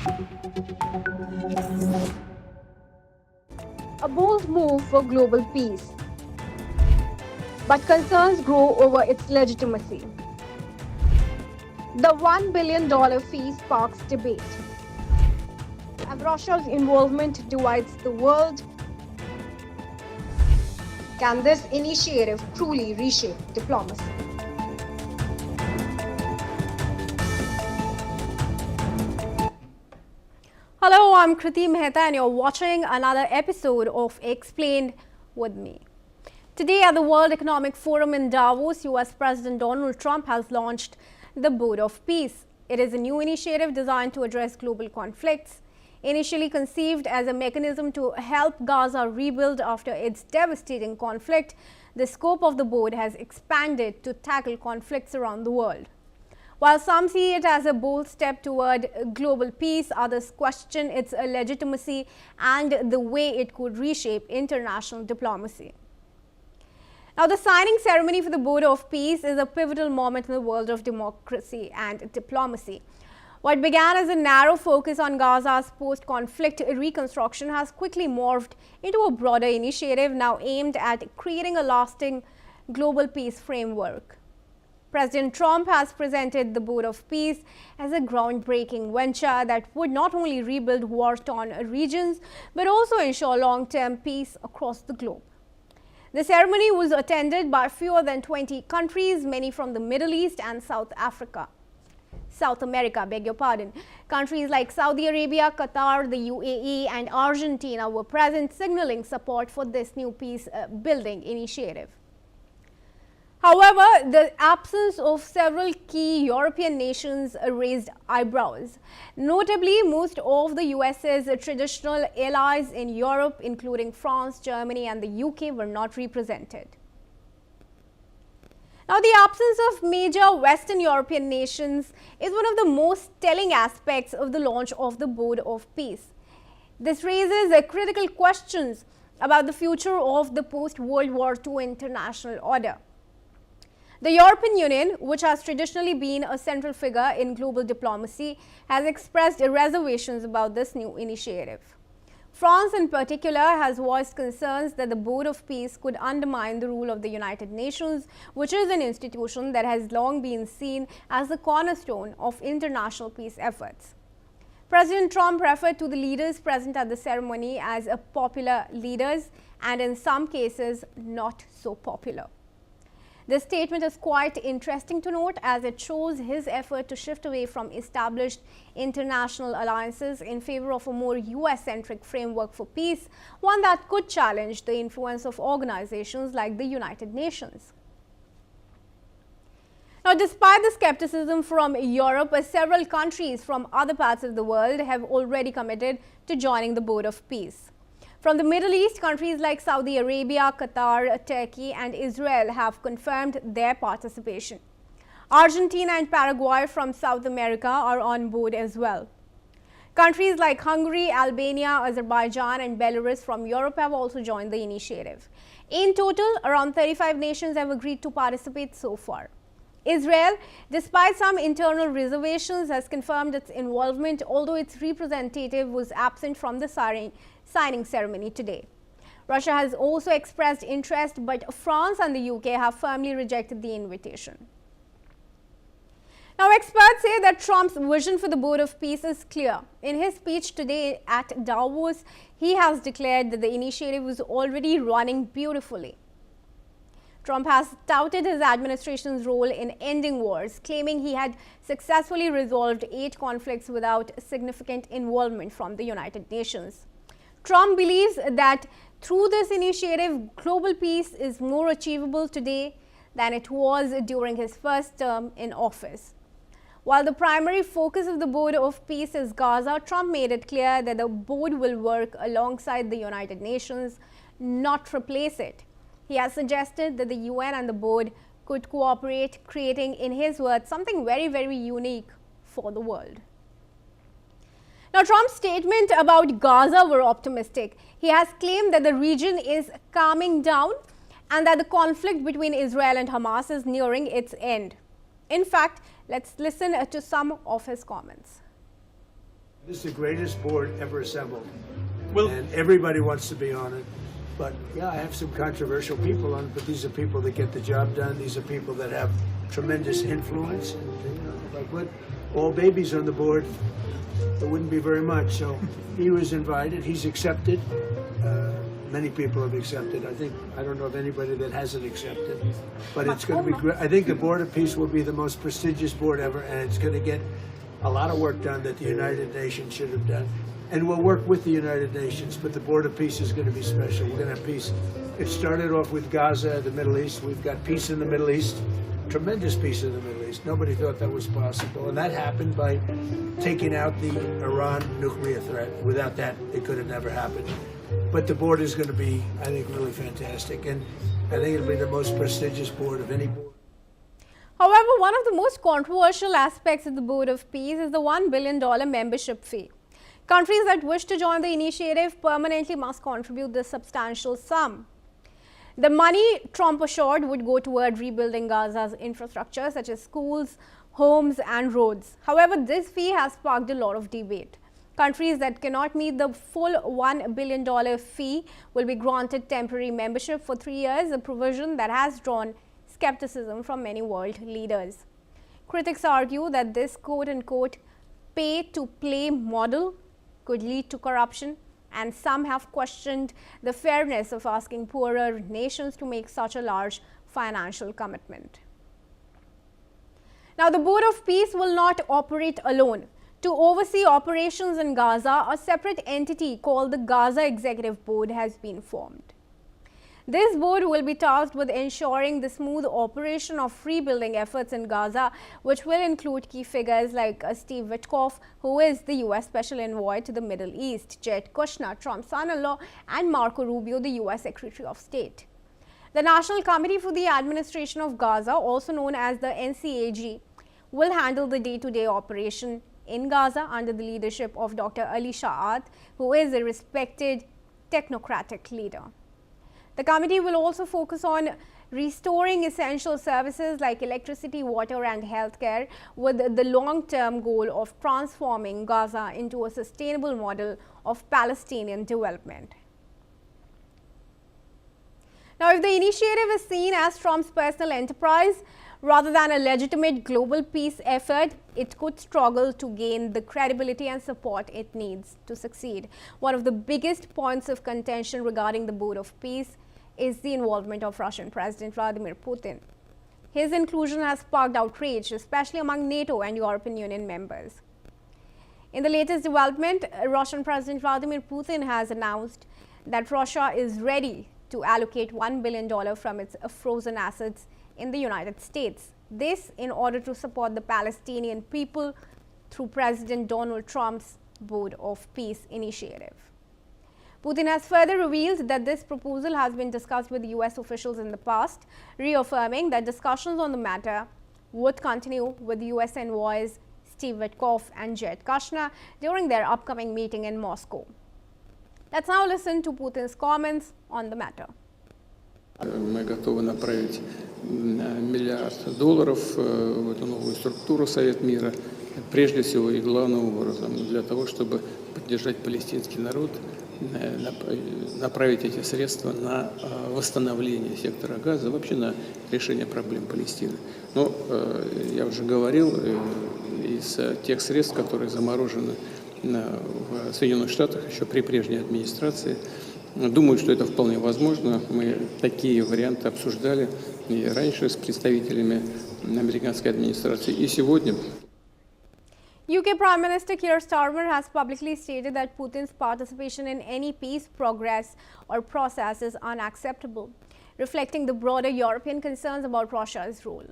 A bold move for global peace, but concerns grow over its legitimacy. The $1 billion fee sparks debate. And Russia's involvement divides the world. Can this initiative truly reshape diplomacy? Hello, I'm Kriti Mehta and you're watching another episode of Explained with me. Today at the World Economic Forum in Davos, US President Donald Trump has launched the Board of Peace. It is a new initiative designed to address global conflicts. Initially conceived as a mechanism to help Gaza rebuild after its devastating conflict, the scope of the board has expanded to tackle conflicts around the world. While some see it as a bold step toward global peace, others question its legitimacy and the way it could reshape international diplomacy. Now, the signing ceremony for the Board of Peace is a pivotal moment in the world of democracy and diplomacy. What began as a narrow focus on Gaza's post-conflict reconstruction has quickly morphed into a broader initiative now aimed at creating a lasting global peace framework. President Trump has presented the Board of Peace as a groundbreaking venture that would not only rebuild war-torn regions, but also ensure long-term peace across the globe. The ceremony was attended by fewer than 20 countries, many from the Middle East and South America, beg your pardon. Countries like Saudi Arabia, Qatar, the UAE and Argentina were present, signaling support for this new peace-building initiative. However, the absence of several key European nations raised eyebrows. Notably, most of the US's traditional allies in Europe, including France, Germany and the UK, were not represented. Now, the absence of major Western European nations is one of the most telling aspects of the launch of the Board of Peace. This raises critical questions about the future of the post-World War II international order. The European Union, which has traditionally been a central figure in global diplomacy, has expressed reservations about this new initiative. France in particular has voiced concerns that the Board of Peace could undermine the rule of the United Nations, which is an institution that has long been seen as the cornerstone of international peace efforts. President Trump referred to the leaders present at the ceremony as popular leaders and in some cases not so popular. This statement is quite interesting to note as it shows his effort to shift away from established international alliances in favor of a more US-centric framework for peace, one that could challenge the influence of organizations like the United Nations. Now, despite the skepticism from Europe, several countries from other parts of the world have already committed to joining the Board of Peace. From the Middle East, countries like Saudi Arabia, Qatar, Turkey and Israel have confirmed their participation. Argentina and Paraguay from South America are on board as well. Countries like Hungary, Albania, Azerbaijan and Belarus from Europe have also joined the initiative. In total, around 35 nations have agreed to participate so far. Israel, despite some internal reservations, has confirmed its involvement, although its representative was absent from the signing ceremony today. Russia has also expressed interest, but France and the UK have firmly rejected the invitation. Now, experts say that Trump's vision for the Board of Peace is clear. In his speech today at Davos, he has declared that the initiative was already running beautifully. Trump has touted his administration's role in ending wars, claiming he had successfully resolved 8 conflicts without significant involvement from the United Nations. Trump believes that through this initiative, global peace is more achievable today than it was during his first term in office. While the primary focus of the Board of Peace is Gaza, Trump made it clear that the board will work alongside the United Nations, not replace it. He has suggested that the UN and the board could cooperate, creating, in his words, something very, very unique for the world. Now, Trump's statement about Gaza were optimistic. He has claimed that the region is calming down and that the conflict between Israel and Hamas is nearing its end. In fact, let's listen to some of his comments. This is the greatest board ever assembled, Well, and everybody wants to be on it. But yeah, I have some controversial people on it, but these are people that get the job done. These are people that have tremendous influence. And, if I put all babies on the board, it wouldn't be very much. So he was invited. He's accepted. Many people have accepted. I don't know of anybody that hasn't accepted. But it's going to be great. I think the Board of Peace will be the most prestigious board ever, and it's going to get a lot of work done that the United Nations should have done. And we'll work with the United Nations, but the Board of Peace is going to be special. We're going to have peace. It started off with Gaza, the Middle East. We've got peace in the Middle East, tremendous peace in the Middle East. Nobody thought that was possible. And that happened by taking out the Iran nuclear threat. Without that, it could have never happened. But the board is going to be, I think, really fantastic. And I think it'll be the most prestigious board of any board. However, one of the most controversial aspects of the Board of Peace is the $1 billion membership fee. Countries that wish to join the initiative permanently must contribute this substantial sum. The money, Trump assured, would go toward rebuilding Gaza's infrastructure such as schools, homes and roads. However, this fee has sparked a lot of debate. Countries that cannot meet the full $1 billion fee will be granted temporary membership for 3 years, a provision that has drawn skepticism from many world leaders. Critics argue that this quote-unquote pay-to-play model could lead to corruption, and some have questioned the fairness of asking poorer nations to make such a large financial commitment. Now, the Board of Peace will not operate alone. To oversee operations in Gaza, a separate entity called the Gaza Executive Board has been formed. This board will be tasked with ensuring the smooth operation of rebuilding efforts in Gaza, which will include key figures like Steve Witkoff, who is the U.S. Special Envoy to the Middle East, Jared Kushner, Trump's son-in-law, and Marco Rubio, the U.S. Secretary of State. The National Committee for the Administration of Gaza, also known as the NCAG, will handle the day-to-day operation in Gaza under the leadership of Dr. Ali Sha'at, who is a respected technocratic leader. The committee will also focus on restoring essential services like electricity, water and healthcare, with the long-term goal of transforming Gaza into a sustainable model of Palestinian development. Now, if the initiative is seen as Trump's personal enterprise rather than a legitimate global peace effort, it could struggle to gain the credibility and support it needs to succeed. One of the biggest points of contention regarding the Board of Peace is the involvement of Russian President Vladimir Putin. His inclusion has sparked outrage, especially among NATO and European Union members. In the latest development, Russian President Vladimir Putin has announced that Russia is ready to allocate $1 billion from its frozen assets in the United States. This in order to support the Palestinian people through President Donald Trump's Board of Peace initiative. Putin has further revealed that this proposal has been discussed with US officials in the past, reaffirming that discussions on the matter would continue with US envoys Steve Witkoff and Jared Kushner during their upcoming meeting in Moscow. Let's now listen to Putin's comments on the matter. Мы готовы направить $1 миллиард в эту новую структуру Совет мира, прежде всего и главным образом для того, чтобы поддержать палестинский народ, направить эти средства на восстановление сектора Газа, вообще на решение проблем Палестины. Но я уже говорил, из тех средств, которые заморожены в Соединенных Штатах еще при прежней администрации, думаю, что это вполне возможно. Мы такие варианты обсуждали и раньше с представителями американской администрации, и сегодня. UK Prime Minister Keir Starmer has publicly stated that Putin's participation in any peace progress or process is unacceptable, reflecting the broader European concerns about Russia's role.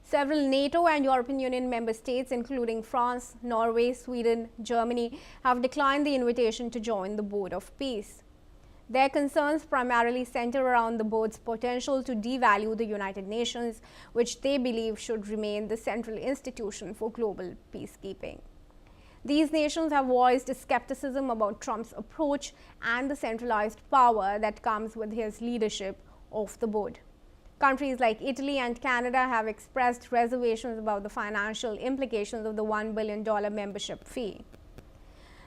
Several NATO and European Union member states, including France, Norway, Sweden, Germany, have declined the invitation to join the Board of Peace. Their concerns primarily center around the board's potential to devalue the United Nations, which they believe should remain the central institution for global peacekeeping. These nations have voiced skepticism about Trump's approach and the centralized power that comes with his leadership of the board. Countries like Italy and Canada have expressed reservations about the financial implications of the $1 billion membership fee.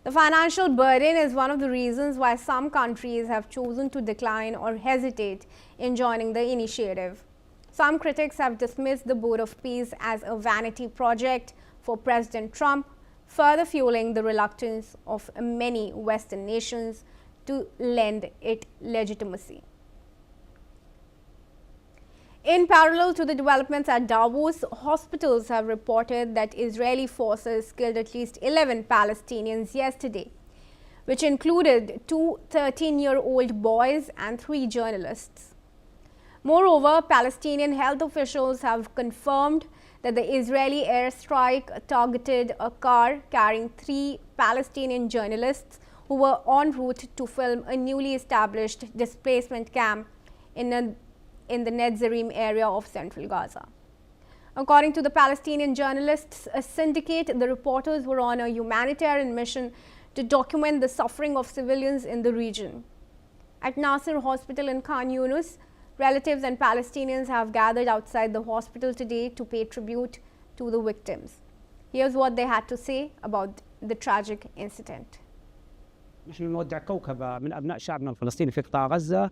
The financial burden is one of the reasons why some countries have chosen to decline or hesitate in joining the initiative. Some critics have dismissed the Board of Peace as a vanity project for President Trump, further fueling the reluctance of many Western nations to lend it legitimacy. In parallel to the developments at Davos, hospitals have reported that Israeli forces killed at least 11 Palestinians yesterday, which included two 13-year-old boys and 3 journalists. Moreover, Palestinian health officials have confirmed that the Israeli airstrike targeted a car carrying 3 Palestinian journalists who were en route to film a newly established displacement camp in the Netzarim area of central Gaza. According to the Palestinian journalists syndicate, the reporters were on a humanitarian mission to document the suffering of civilians in the region. At Nasser Hospital in Khan Yunus, relatives and Palestinians have gathered outside the hospital today to pay tribute to the victims. Here's what they had to say about the tragic incident. نحن نودع كوكبة من أبناء شعبنا الفلسطيني في قطاع غزة،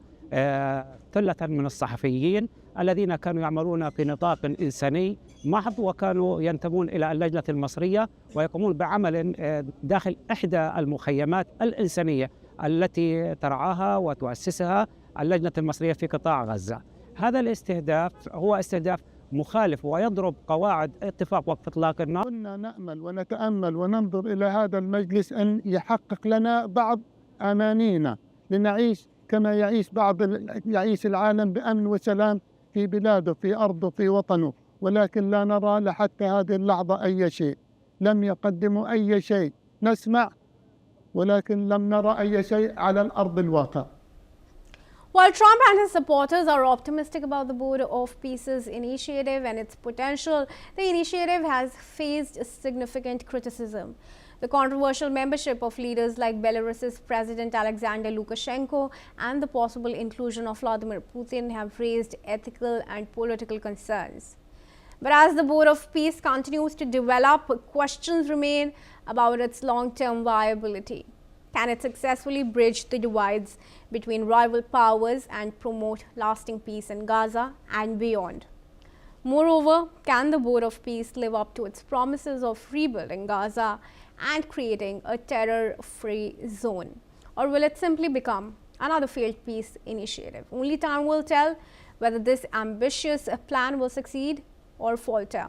ثلة من الصحفيين الذين كانوا يعملون في نطاق إنساني محض، وكانوا ينتمون إلى اللجنة المصرية ويقومون بعمل داخل إحدى المخيمات الإنسانية التي ترعاها وتؤسسها اللجنة المصرية في قطاع غزة. هذا الاستهداف هو استهداف مخالف ويضرب قواعد اتفاق وقف إطلاق النار. كنا نأمل ونتأمل وننظر إلى هذا المجلس أن يحقق لنا بعض أمانينا لنعيش كما يعيش العالم بأمن وسلام في بلاده، في أرضه، في وطنه، ولكن لا نرى لحتى هذه اللحظة أي شيء. لم يقدموا أي شيء، نسمع ولكن لم نرى أي شيء على الأرض الواقع. While Trump and his supporters are optimistic about the Board of Peace's initiative and its potential, the initiative has faced significant criticism. The controversial membership of leaders like Belarus's President Alexander Lukashenko and the possible inclusion of Vladimir Putin have raised ethical and political concerns. But as the Board of Peace continues to develop, questions remain about its long-term viability. Can it successfully bridge the divides between rival powers and promote lasting peace in Gaza and beyond? Moreover, can the Board of Peace live up to its promises of rebuilding Gaza and creating a terror-free zone? Or will it simply become another failed peace initiative? Only time will tell whether this ambitious plan will succeed or falter.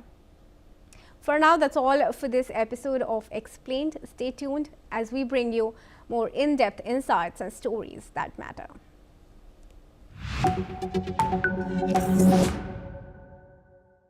For now, that's all for this episode of Explained. Stay tuned as we bring you more in-depth insights and stories that matter.